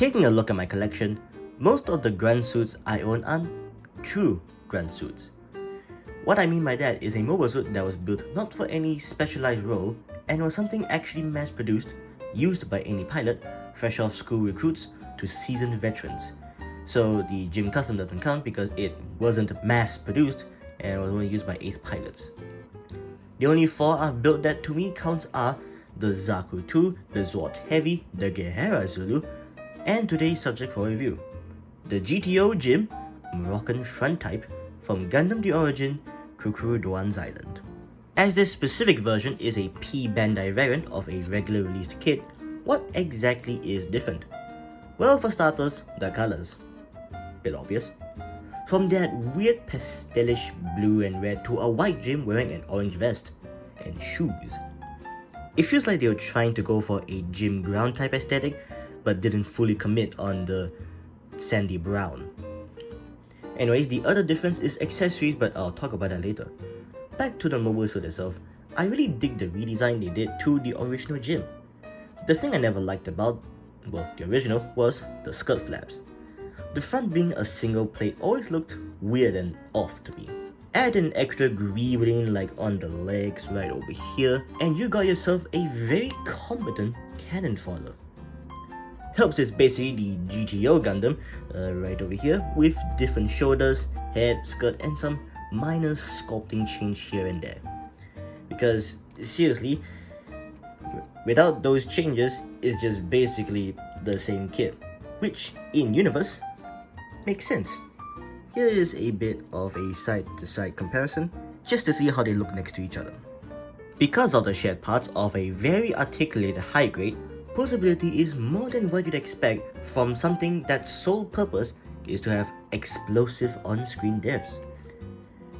Taking a look at my collection, most of the grunt suits I own aren't true grunt suits. What I mean by that is a mobile suit that was built not for any specialized role and was something actually mass-produced, used by any pilot, fresh off school recruits to seasoned veterans. So the gym custom doesn't count because it wasn't mass-produced and was only used by ace pilots. The only 4 I've built that to me counts are the Zaku 2, the Zwart Heavy, the Gehera Zulu, and today's subject for review, the GTO Gym Moroccan front type from Gundam The Origin, Kukuru Doan's Island. As this specific version is a P-Bandai variant of a regular released kit, what exactly is different? Well, for starters, the colors. Bit obvious. From that weird pastelish blue and red to a white gym wearing an orange vest and shoes. It feels like they were trying to go for a gym ground type aesthetic but didn't fully commit on the sandy brown. Anyways, the other difference is accessories, but I'll talk about that later. Back to the mobile suit itself, I really dig the redesign they did to the original gym. The thing I never liked about, well, the original, was the skirt flaps. The front being a single plate always looked weird and off to me. Add an extra greebling like on the legs right over here, and you got yourself a very competent cannon fodder. Helps is basically the GTO Gundam right over here with different shoulders, head, skirt, and some minor sculpting change here and there. Because seriously, without those changes, it's just basically the same kit, which in universe makes sense. Here is a bit of a side-to-side comparison, just to see how they look next to each other. Because of the shared parts of a very articulated high grade, posability is more than what you'd expect from something that's sole purpose is to have explosive on-screen devs.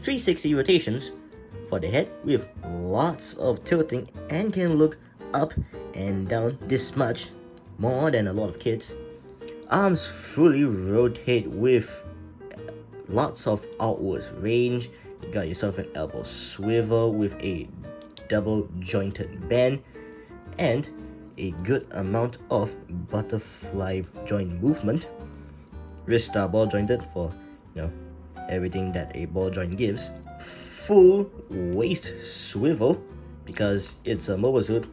360 rotations for the head with lots of tilting and can look up and down this much, more than a lot of kids. Arms fully rotate with lots of outwards range. You got yourself an elbow swivel with a double jointed band and a good amount of butterfly joint movement. Wrists are ball jointed for, everything that a ball joint gives. Full waist swivel because it's a mobile suit,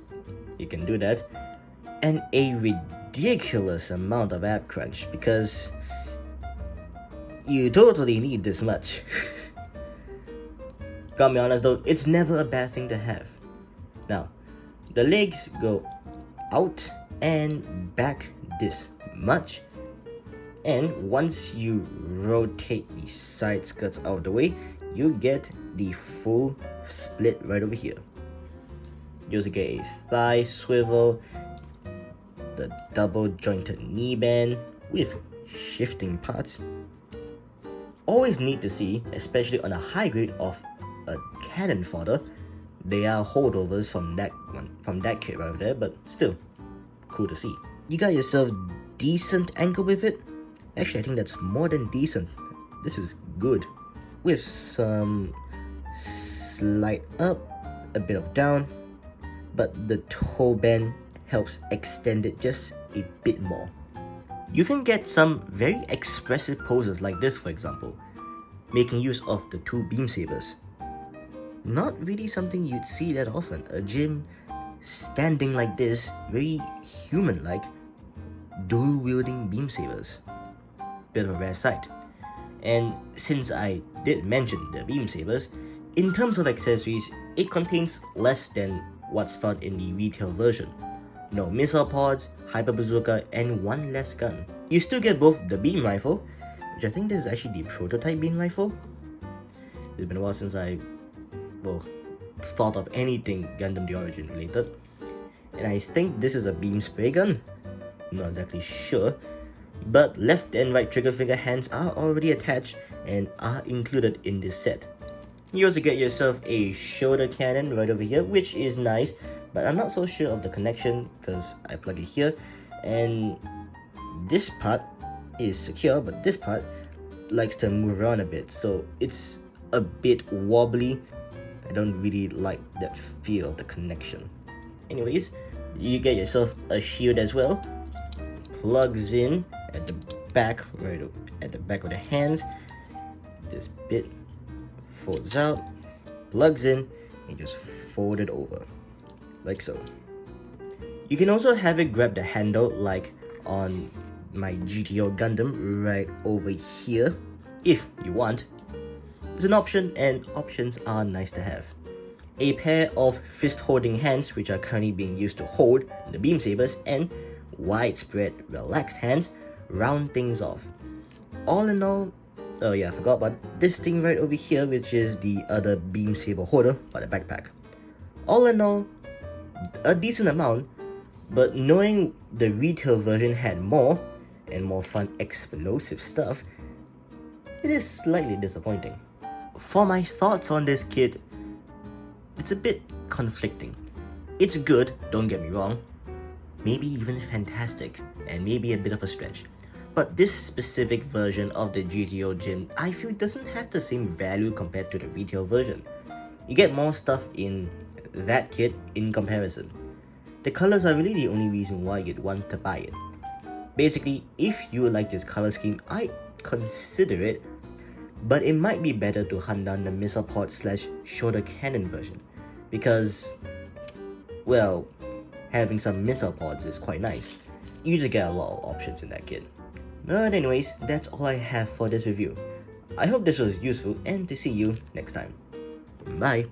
you can do that. And a ridiculous amount of ab crunch because you totally need this much. Gotta be honest though, it's never a bad thing to have. Now, the legs go out and back this much, and once you rotate the side skirts out of the way, you get the full split right over here. You also get a thigh swivel, the double jointed knee band with shifting parts. Always neat to see, especially on a high grade of a cannon fodder. They are holdovers from that kit right over there, but still cool to see. You got yourself decent ankle with it. Actually, I think that's more than decent. This is good. With some slight up, a bit of down, but the toe bend helps extend it just a bit more. You can get some very expressive poses like this, for example, making use of the 2 beam sabers. Not really something you'd see that often. A gym standing like this, very human-like, dual-wielding beam sabers. Bit of a rare sight. And since I did mention the beam sabers, in terms of accessories, it contains less than what's found in the retail version. No missile pods, hyper bazooka, and 1 less gun. You still get both the beam rifle, which I think this is actually the prototype beam rifle. It's been a while since I thought of anything Gundam The Origin related. And I think this is a beam spray gun. Not exactly sure. But left and right trigger finger hands are already attached and are included in this set. You also get yourself a shoulder cannon right over here, which is nice, but I'm not so sure of the connection because I plug it here, and this part is secure, but this part likes to move around a bit, so it's a bit wobbly. I don't really like that feel of the connection. Anyways, you get yourself a shield as well, plugs in at the back, right at the back of the hands. This bit folds out, plugs in, and just fold it over, like so. You can also have it grab the handle like on my GTO Gundam right over here, if you want. It's an option, and options are nice to have. A pair of fist-holding hands, which are currently being used to hold the beam sabers, and widespread, relaxed hands round things off. All in all, oh yeah, I forgot about this thing right over here, which is the other beam saber holder for the backpack. All in all, a decent amount, but knowing the retail version had more and more fun explosive stuff, it is slightly disappointing. For my thoughts on this kit, it's a bit conflicting. It's good, don't get me wrong, maybe even fantastic, and maybe a bit of a stretch. But this specific version of the GTO Gym, I feel doesn't have the same value compared to the retail version. You get more stuff in that kit in comparison. The colors are really the only reason why you'd want to buy it. Basically, if you like this color scheme, I'd consider it, but it might be better to hunt down the missile pod / shoulder cannon version, because, well, having some missile pods is quite nice. You just get a lot of options in that kit. But anyways, that's all I have for this review. I hope this was useful, and to see you next time. Bye!